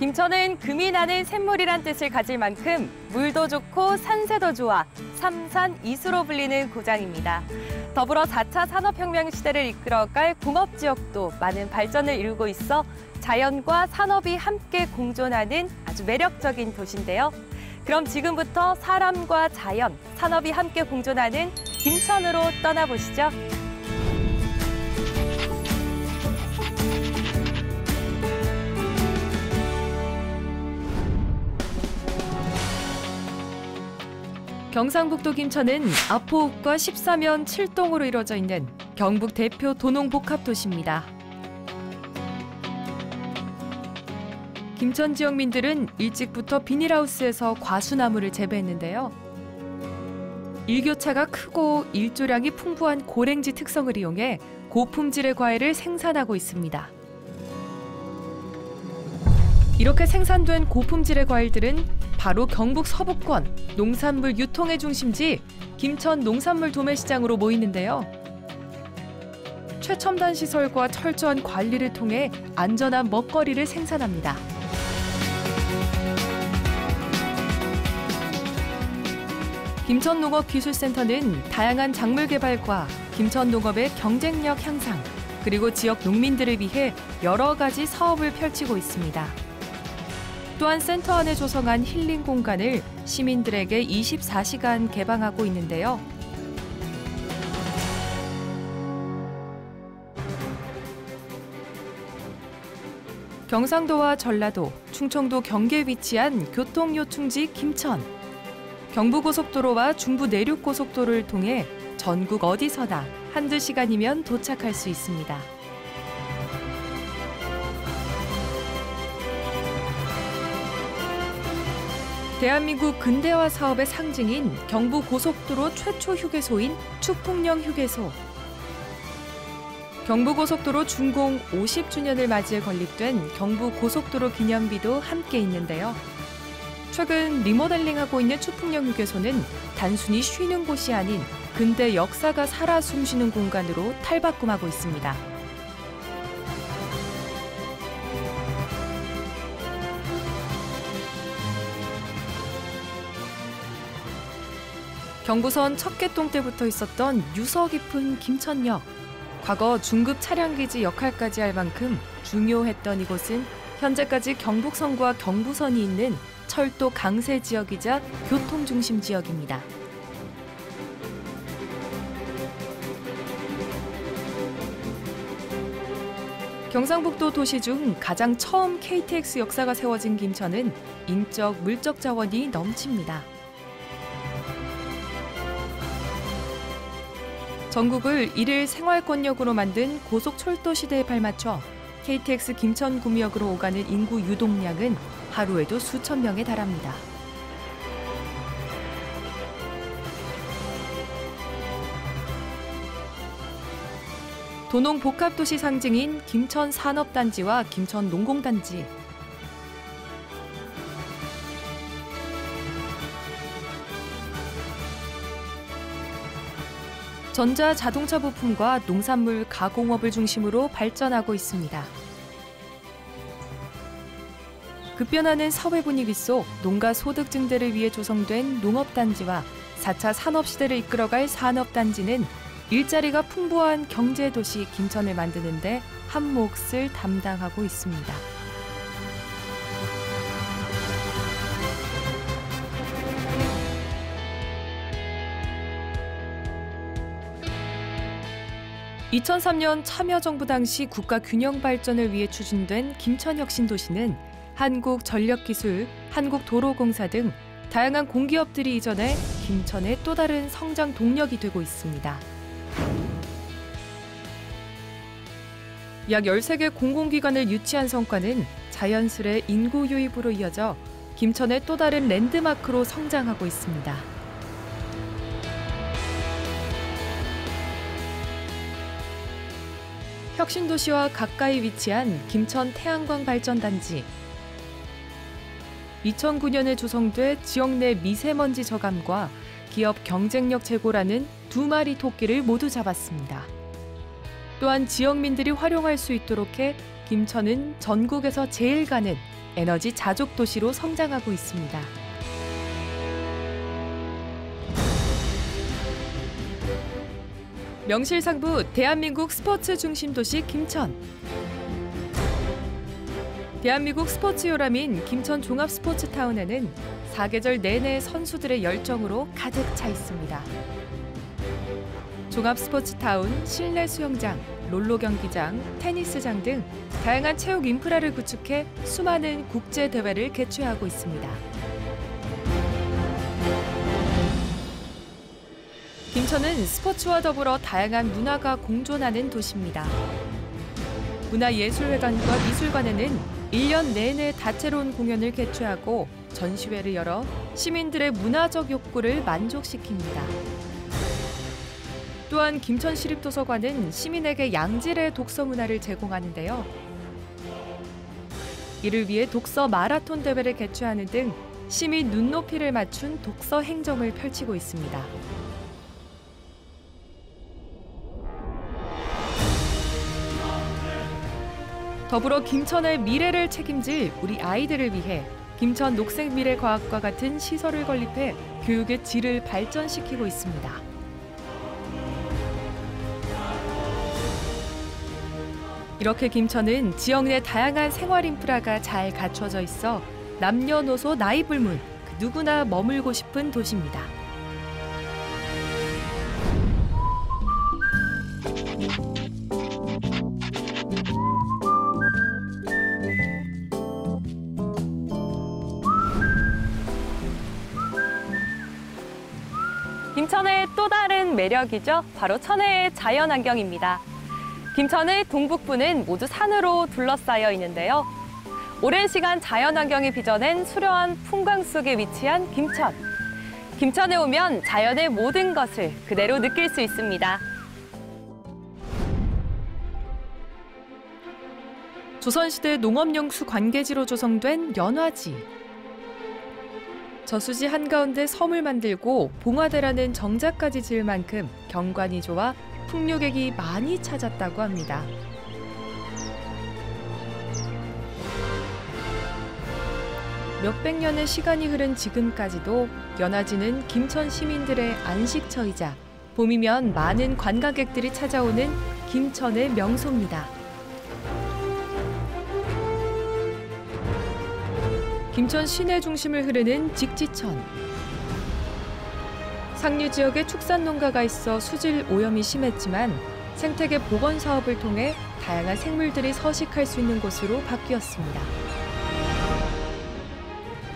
김천은 금이 나는 샘물이란 뜻을 가질 만큼 물도 좋고 산세도 좋아 삼산이수로 불리는 고장입니다. 더불어 4차 산업혁명 시대를 이끌어갈 공업지역도 많은 발전을 이루고 있어 자연과 산업이 함께 공존하는 아주 매력적인 도시인데요. 그럼 지금부터 사람과 자연, 산업이 함께 공존하는 김천으로 떠나보시죠. 경상북도 김천은 아포읍과 14면 7동으로 이루어져 있는 경북 대표 도농복합도시입니다. 김천 지역민들은 일찍부터 비닐하우스에서 과수나무를 재배했는데요. 일교차가 크고 일조량이 풍부한 고랭지 특성을 이용해 고품질의 과일을 생산하고 있습니다. 이렇게 생산된 고품질의 과일들은 바로 경북 서부권 농산물 유통의 중심지 김천 농산물 도매시장으로 모이는데요. 최첨단 시설과 철저한 관리를 통해 안전한 먹거리를 생산합니다. 김천농업기술센터는 다양한 작물 개발과 김천 농업의 경쟁력 향상, 그리고 지역 농민들을 위해 여러 가지 사업을 펼치고 있습니다. 또한 센터 안에 조성한 힐링 공간을 시민들에게 24시간 개방하고 있는데요. 경상도와 전라도, 충청도 경계에 위치한 교통요충지 김천. 경부고속도로와 중부 내륙고속도로를 통해 전국 어디서나 한두 시간이면 도착할 수 있습니다. 대한민국 근대화 사업의 상징인 경부고속도로 최초 휴게소인 추풍령 휴게소. 경부고속도로 준공 50주년을 맞이해 건립된 경부고속도로 기념비도 함께 있는데요. 최근 리모델링하고 있는 추풍령 휴게소는 단순히 쉬는 곳이 아닌 근대 역사가 살아 숨쉬는 공간으로 탈바꿈하고 있습니다. 경부선 척개동 때부터 있었던 유서 깊은 김천역. 과거 중급 차량기지 역할까지 할 만큼 중요했던 이곳은 현재까지 경북선과 경부선이 있는 철도 강세 지역이자 교통중심 지역입니다. 경상북도 도시 중 가장 처음 KTX 역사가 세워진 김천은 인적, 물적 자원이 넘칩니다. 전국을 일일 생활권역으로 만든 고속철도 시대에 발맞춰 KTX 김천 구미역으로 오가는 인구 유동량은 하루에도 수천 명에 달합니다. 도농복합도시 상징인 김천 산업단지와 김천 농공단지. 전자 자동차 부품과 농산물 가공업을 중심으로 발전하고 있습니다. 급변하는 사회 분위기 속 농가 소득 증대를 위해 조성된 농업단지와 4차 산업시대를 이끌어갈 산업단지는 일자리가 풍부한 경제도시 김천을 만드는 데 한 몫을 담당하고 있습니다. (2003년) 참여정부 당시 국가 균형 발전을 위해 추진된 김천혁신도시는 한국전력기술, 한국도로공사 등 다양한 공기업들이 이전해 김천의 또 다른 성장 동력이 되고 있습니다. 약 13개 공공기관을 유치한 성과는 자연스레 인구 유입으로 이어져 김천의 또 다른 랜드마크로 성장하고 있습니다. 혁신도시와 가까이 위치한 김천 태양광 발전단지. 2009년에 조성돼 지역 내 미세먼지 저감과 기업 경쟁력 제고라는 두 마리 토끼를 모두 잡았습니다. 또한 지역민들이 활용할 수 있도록 해 김천은 전국에서 제일 가는 에너지 자족 도시로 성장하고 있습니다. 명실상부 대한민국 스포츠 중심 도시 김천. 대한민국 스포츠 요람인 김천 종합 스포츠 타운에는 사계절 내내 선수들의 열정으로 가득 차 있습니다. 종합 스포츠 타운, 실내 수영장, 롤러 경기장, 테니스장 등 다양한 체육 인프라를 구축해 수많은 국제 대회를 개최하고 있습니다. 김천은 스포츠와 더불어 다양한 문화가 공존하는 도시입니다. 문화예술회관과 미술관에는 1년 내내 다채로운 공연을 개최하고 전시회를 열어 시민들의 문화적 욕구를 만족시킵니다. 또한 김천시립도서관은 시민에게 양질의 독서 문화를 제공하는데요. 이를 위해 독서 마라톤 대회를 개최하는 등 시민 눈높이를 맞춘 독서 행정을 펼치고 있습니다. 더불어 김천의 미래를 책임질 우리 아이들을 위해 김천 녹색미래과학과 같은 시설을 건립해 교육의 질을 발전시키고 있습니다. 이렇게 김천은 지역 내 다양한 생활 인프라가 잘 갖춰져 있어 남녀노소 나이 불문 그 누구나 머물고 싶은 도시입니다. 김천의 또 다른 매력이죠. 바로 천혜의 자연환경입니다. 김천의 동북부는 모두 산으로 둘러싸여 있는데요. 오랜 시간 자연환경이 빚어낸 수려한 풍광 속에 위치한 김천. 김천에 오면 자연의 모든 것을 그대로 느낄 수 있습니다. 조선시대 농업용수 관계지로 조성된 연화지. 저수지 한가운데 섬을 만들고 봉화대라는 정자까지 지을 만큼 경관이 좋아 풍류객이 많이 찾았다고 합니다. 몇백 년의 시간이 흐른 지금까지도 연화지는 김천 시민들의 안식처이자 봄이면 많은 관광객들이 찾아오는 김천의 명소입니다. 김천 시내 중심을 흐르는 직지천. 상류 지역에 축산 농가가 있어 수질 오염이 심했지만 생태계 복원 사업을 통해 다양한 생물들이 서식할 수 있는 곳으로 바뀌었습니다.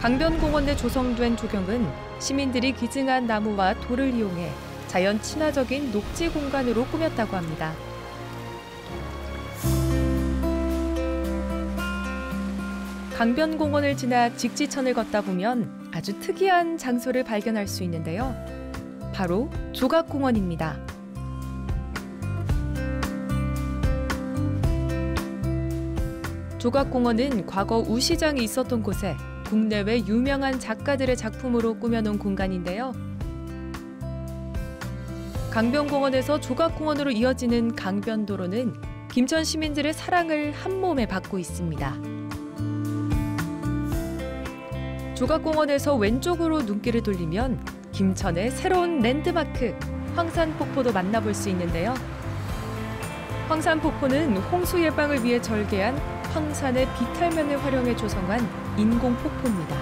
강변공원 내 조성된 조경은 시민들이 기증한 나무와 돌을 이용해 자연 친화적인 녹지 공간으로 꾸몄다고 합니다. 강변공원을 지나 직지천을 걷다 보면 아주 특이한 장소를 발견할 수 있는데요. 바로 조각공원입니다. 조각공원은 과거 우시장이 있었던 곳에 국내외 유명한 작가들의 작품으로 꾸며놓은 공간인데요. 강변공원에서 조각공원으로 이어지는 강변도로는 김천 시민들의 사랑을 한몸에 받고 있습니다. 조각공원에서 왼쪽으로 눈길을 돌리면 김천의 새로운 랜드마크 황산폭포도 만나볼 수 있는데요. 황산폭포는 홍수 예방을 위해 절개한 황산의 비탈면을 활용해 조성한 인공폭포입니다.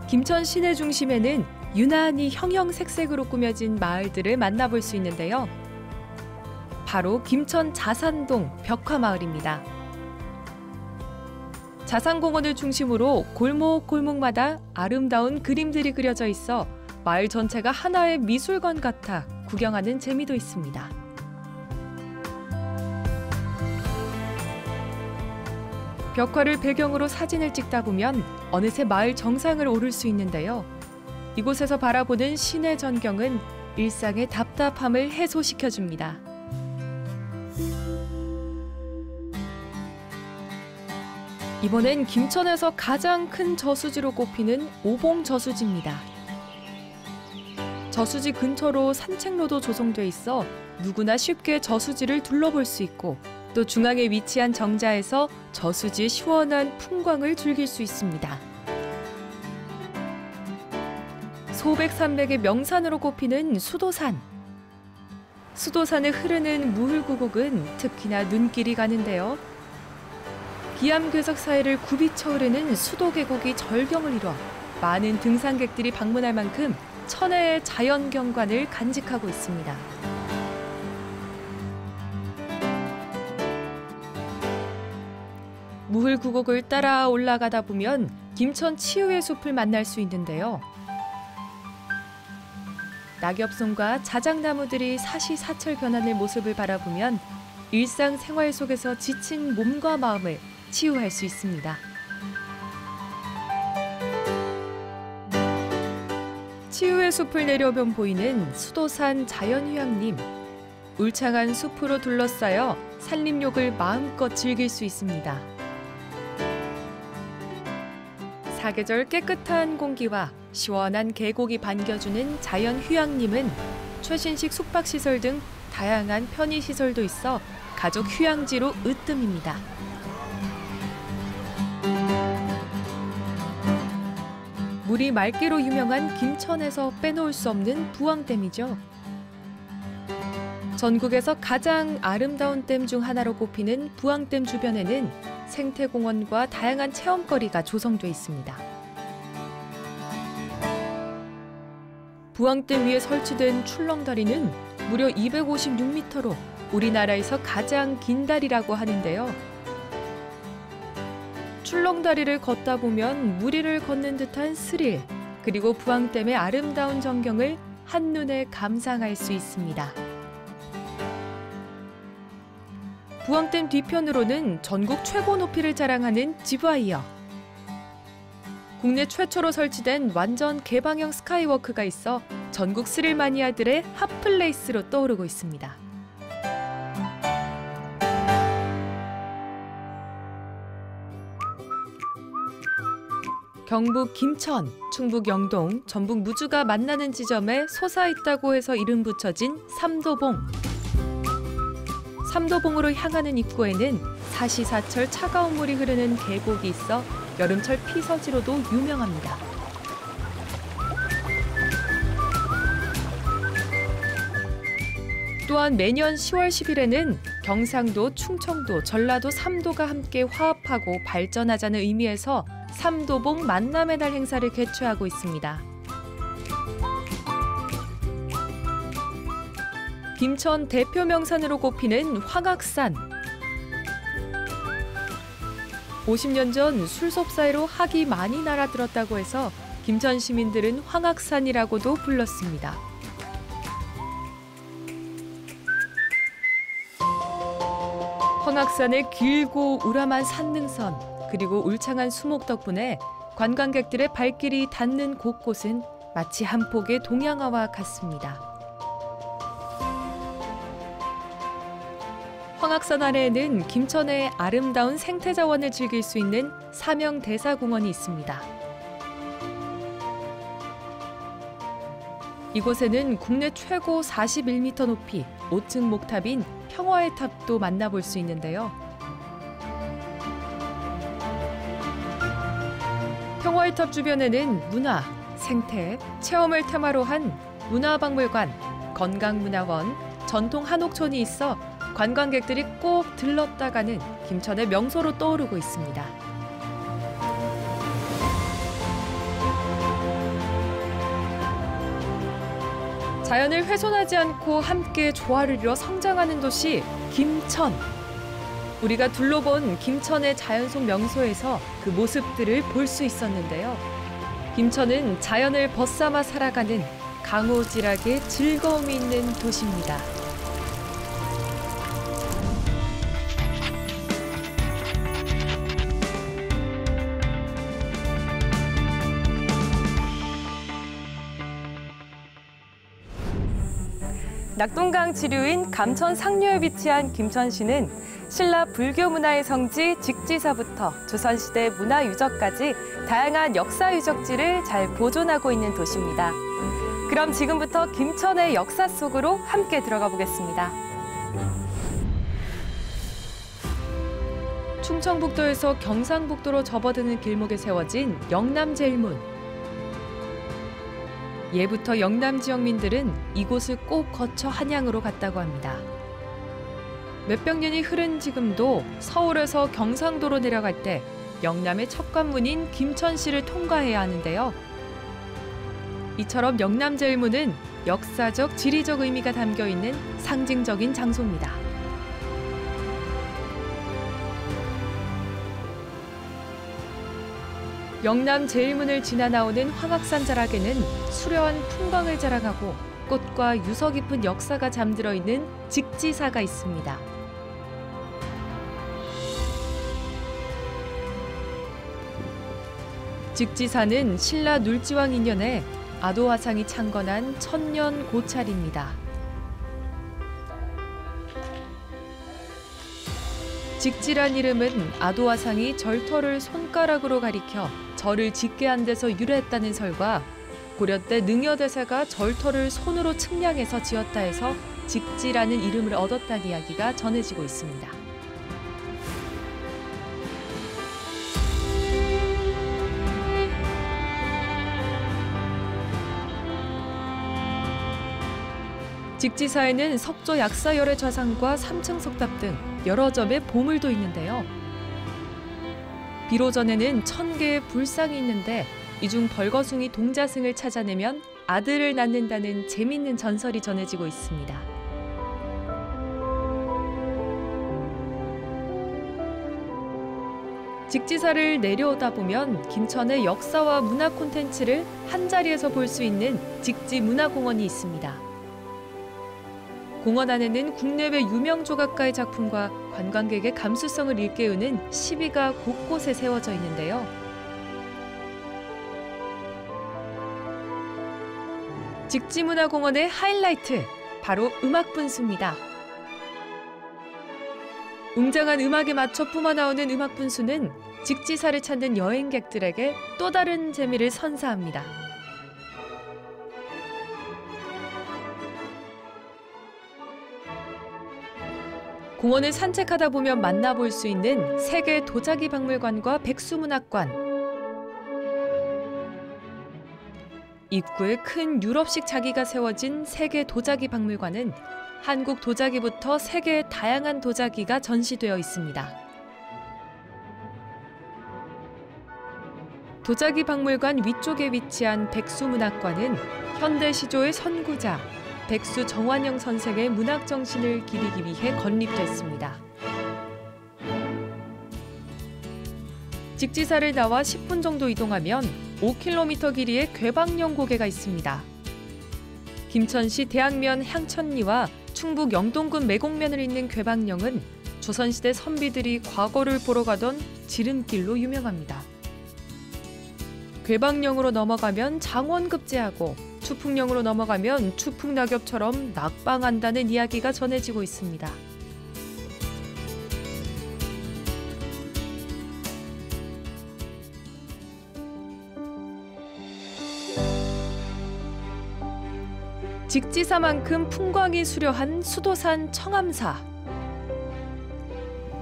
김천 시내 중심에는 유난히 형형색색으로 꾸며진 마을들을 만나볼 수 있는데요. 바로 김천 자산동 벽화마을입니다. 자산공원을 중심으로 골목골목마다 아름다운 그림들이 그려져 있어 마을 전체가 하나의 미술관 같아 구경하는 재미도 있습니다. 벽화를 배경으로 사진을 찍다 보면 어느새 마을 정상을 오를 수 있는데요. 이곳에서 바라보는 시내 전경은 일상의 답답함을 해소시켜줍니다. 이번엔 김천에서 가장 큰 저수지로 꼽히는 오봉 저수지입니다. 저수지 근처로 산책로도 조성돼 있어 누구나 쉽게 저수지를 둘러볼 수 있고 또 중앙에 위치한 정자에서 저수지의 시원한 풍광을 즐길 수 있습니다. 소백산맥의 명산으로 꼽히는 수도산. 수도산에 흐르는 무흘구곡은 특히나 눈길이 가는데요. 기암괴석 사이를 굽이쳐 흐르는 수도계곡이 절경을 이뤄 많은 등산객들이 방문할 만큼 천혜의 자연경관을 간직하고 있습니다. 무흘구곡을 따라 올라가다 보면 김천 치유의 숲을 만날 수 있는데요. 낙엽송과 자작나무들이 사시사철 변하는 모습을 바라보면 일상생활 속에서 지친 몸과 마음을 치유할 수 있습니다. 치유의 숲을 내려오면 보이는 수도산 자연휴양림. 울창한 숲으로 둘러싸여 산림욕을 마음껏 즐길 수 있습니다. 사계절 깨끗한 공기와 시원한 계곡이 반겨주는 자연휴양림은 최신식 숙박시설 등 다양한 편의시설도 있어 가족 휴양지로 으뜸입니다. 물이 맑기로 유명한 김천에서 빼놓을 수 없는 부항댐이죠. 전국에서 가장 아름다운 댐 중 하나로 꼽히는 부항댐 주변에는 생태공원과 다양한 체험거리가 조성돼 있습니다. 부항댐 위에 설치된 출렁다리는 무려 256m로 우리나라에서 가장 긴 다리라고 하는데요. 출렁다리를 걷다 보면 무리를 걷는 듯한 스릴, 그리고 부항댐의 아름다운 전경을 한눈에 감상할 수 있습니다. 부항댐 뒤편으로는 전국 최고 높이를 자랑하는 지브와이어. 국내 최초로 설치된 완전 개방형 스카이워크가 있어 전국 스릴 마니아들의 핫플레이스로 떠오르고 있습니다. 경북 김천, 충북 영동, 전북 무주가 만나는 지점에 솟아있다고 해서 이름 붙여진 삼도봉. 삼도봉으로 향하는 입구에는 사시사철 차가운 물이 흐르는 계곡이 있어 여름철 피서지로도 유명합니다. 또한 매년 10월 10일에는 경상도, 충청도, 전라도 3도가 함께 화합하고 발전하자는 의미에서 삼도봉 만남의 날 행사를 개최하고 있습니다. 김천 대표 명산으로 꼽히는 황악산. 50년 전 술섭 사이로 학이 많이 날아들었다고 해서 김천 시민들은 황악산이라고도 불렀습니다. 황악산의 길고 우람한 산능선, 그리고 울창한 수목 덕분에 관광객들의 발길이 닿는 곳곳은 마치 한 폭의 동양화와 같습니다. 황악산 아래에는 김천의 아름다운 생태자원을 즐길 수 있는 사명대사공원이 있습니다. 이곳에는 국내 최고 41m 높이 5층 목탑인 평화의 탑도 만나볼 수 있는데요. 평화의 탑 주변에는 문화, 생태, 체험을 테마로 한 문화박물관, 건강문화원, 전통 한옥촌이 있어 관광객들이 꼭 들렀다 가는 김천의 명소로 떠오르고 있습니다. 자연을 훼손하지 않고 함께 조화를 이뤄 성장하는 도시 김천. 우리가 둘러본 김천의 자연 속 명소에서 그 모습들을 볼 수 있었는데요. 김천은 자연을 벗삼아 살아가는 강호질하게 즐거움이 있는 도시입니다. 낙동강 지류인 감천 상류에 위치한 김천시는 신라 불교 문화의 성지 직지사부터 조선시대 문화 유적까지 다양한 역사 유적지를 잘 보존하고 있는 도시입니다. 그럼 지금부터 김천의 역사 속으로 함께 들어가 보겠습니다. 충청북도에서 경상북도로 접어드는 길목에 세워진 영남제일문. 예부터 영남 지역민들은 이곳을 꼭 거쳐 한양으로 갔다고 합니다. 몇백 년이 흐른 지금도 서울에서 경상도로 내려갈 때 영남의 첫 관문인 김천시를 통과해야 하는데요. 이처럼 영남제일문은 역사적, 지리적 의미가 담겨 있는 상징적인 장소입니다. 영남제일문을 지나 나오는 황악산 자락에는 수려한 풍광을 자랑하고 꽃과 유서 깊은 역사가 잠들어 있는 직지사가 있습니다. 직지사는 신라 눌지왕 2년에 아도화상이 창건한 천년 고찰입니다. 직지란 이름은 아도화상이 절터를 손가락으로 가리켜 절을 짓게 한 데서 유래했다는 설과 고려 때 능여대사가 절터를 손으로 측량해서 지었다 해서 직지라는 이름을 얻었다는 이야기가 전해지고 있습니다. 직지사에는 석조 약사열의 좌상과 3층 석탑 등 여러 점의 보물도 있는데요. 비로전에는 1000개의 불상이 있는데 이 중 벌거숭이 동자승을 찾아내면 아들을 낳는다는 재밌는 전설이 전해지고 있습니다. 직지사를 내려오다 보면 김천의 역사와 문화 콘텐츠를 한자리에서 볼 수 있는 직지문화공원이 있습니다. 공원 안에는 국내외 유명 조각가의 작품과 관광객의 감수성을 일깨우는 시비가 곳곳에 세워져 있는데요. 직지문화공원의 하이라이트, 바로 음악분수입니다. 웅장한 음악에 맞춰 뿜어나오는 음악분수는 직지사를 찾는 여행객들에게 또 다른 재미를 선사합니다. 공원을 산책하다 보면 만나볼 수 있는 세계 도자기 박물관과 백수문학관. 입구에 큰 유럽식 자기가 세워진 세계 도자기 박물관은 한국 도자기부터 세계의 다양한 도자기가 전시되어 있습니다. 도자기 박물관 위쪽에 위치한 백수문학관은 현대 시조의 선구자 백수 정환영 선생의 문학 정신을 기리기 위해 건립됐습니다. 직지사를 나와 10분 정도 이동하면 5km 길이의 괴방령 고개가 있습니다. 김천시 대학면 향천리와 충북 영동군 매곡면을 잇는 괴방령은 조선시대 선비들이 과거를 보러 가던 지름길로 유명합니다. 괴방령으로 넘어가면 장원급제하고 추풍령으로 넘어가면 추풍낙엽처럼 낙방한다는 이야기가 전해지고 있습니다. 직지사만큼 풍광이 수려한 수도산 청암사.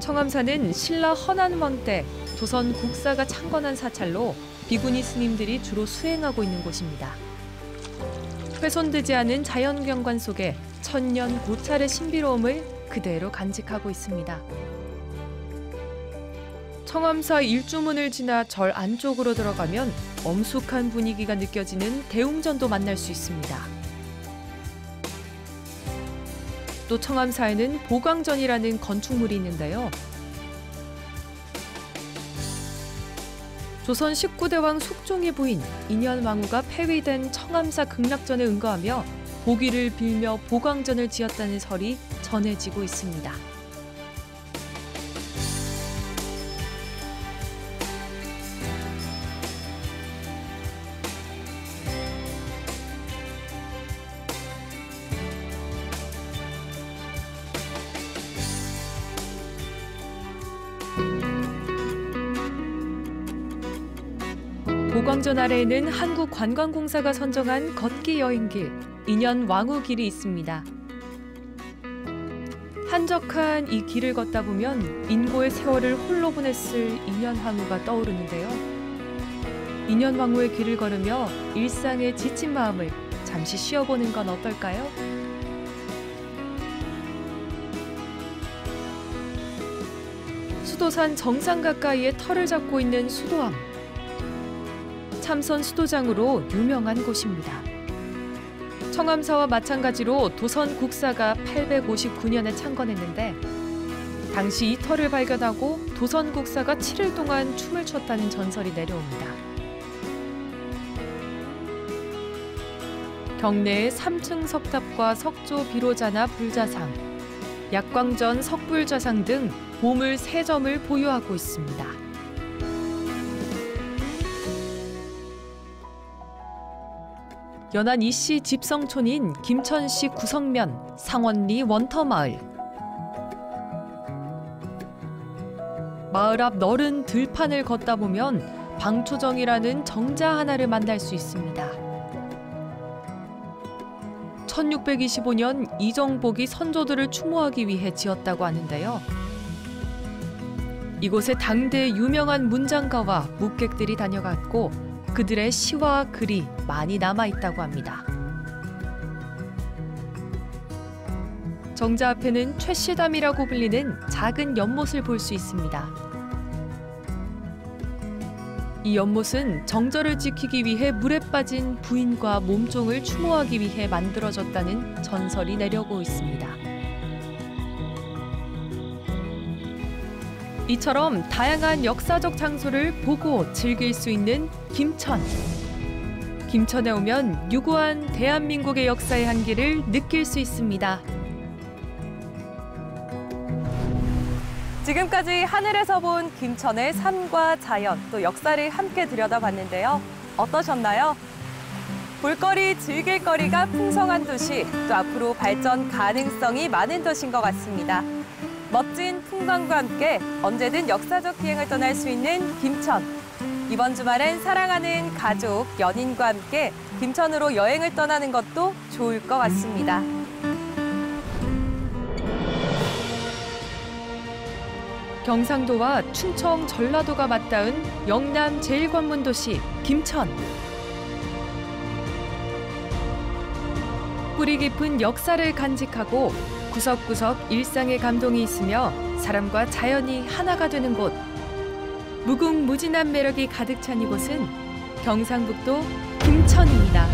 청암사는 신라 헌안왕 때 조선 국사가 창건한 사찰로 비구니 스님들이 주로 수행하고 있는 곳입니다. 훼손되지 않은 자연경관 속에 천년 고찰의 신비로움을 그대로 간직하고 있습니다. 청암사 일주문을 지나 절 안쪽으로 들어가면 엄숙한 분위기가 느껴지는 대웅전도 만날 수 있습니다. 또 청암사에는 보광전이라는 건축물이 있는데요. 조선 19대 왕 숙종의 부인 인현왕후가 폐위된 청암사 극락전에 응거하며 보기를 빌며 보광전을 지었다는 설이 전해지고 있습니다. 노광전 아래에는 한국관광공사가 선정한 걷기 여행길, 인현왕후길이 있습니다. 한적한 이 길을 걷다 보면 인고의 세월을 홀로 보냈을 인현왕후가 떠오르는데요. 인현왕후의 길을 걸으며 일상에 지친 마음을 잠시 쉬어보는 건 어떨까요? 수도산 정상 가까이에 터를 잡고 있는 수도암. 참선 수도장으로 유명한 곳입니다. 청암사와 마찬가지로 도선 국사가 859년에 창건했는데 당시 이 터를 발견하고 도선 국사가 7일 동안 춤을 췄다는 전설이 내려옵니다. 경내에 3층 석탑과 석조 비로자나 불자상, 약광전 석불자상 등 보물 3점을 보유하고 있습니다. 연안 이씨 집성촌인 김천시 구성면 상원리 원터마을. 마을 앞 넓은 들판을 걷다 보면 방초정이라는 정자 하나를 만날 수 있습니다. 1625년 이정복이 선조들을 추모하기 위해 지었다고 하는데요. 이곳에 당대 유명한 문장가와 묵객들이 다녀갔고 그들의 시와 글이 많이 남아있다고 합니다. 정자 앞에는 최씨담이라고 불리는 작은 연못을 볼 수 있습니다. 이 연못은 정절을 지키기 위해 물에 빠진 부인과 몸종을 추모하기 위해 만들어졌다는 전설이 내려오고 있습니다. 이처럼 다양한 역사적 장소를 보고 즐길 수 있는 김천. 김천에 오면 유구한 대한민국의 역사의 한계를 느낄 수 있습니다. 지금까지 하늘에서 본 김천의 삶과 자연, 또 역사를 함께 들여다봤는데요. 어떠셨나요? 볼거리, 즐길거리가 풍성한 도시, 또 앞으로 발전 가능성이 많은 도시인 것 같습니다. 멋진 풍광과 함께 언제든 역사적 비행을 떠날 수 있는 김천. 이번 주말엔 사랑하는 가족, 연인과 함께 김천으로 여행을 떠나는 것도 좋을 것 같습니다. 경상도와 충청, 전라도가 맞닿은 영남 제1관문도시 김천. 뿌리 깊은 역사를 간직하고 구석구석 일상의 감동이 있으며 사람과 자연이 하나가 되는 곳. 무궁무진한 매력이 가득 찬 이곳은 경상북도 김천입니다.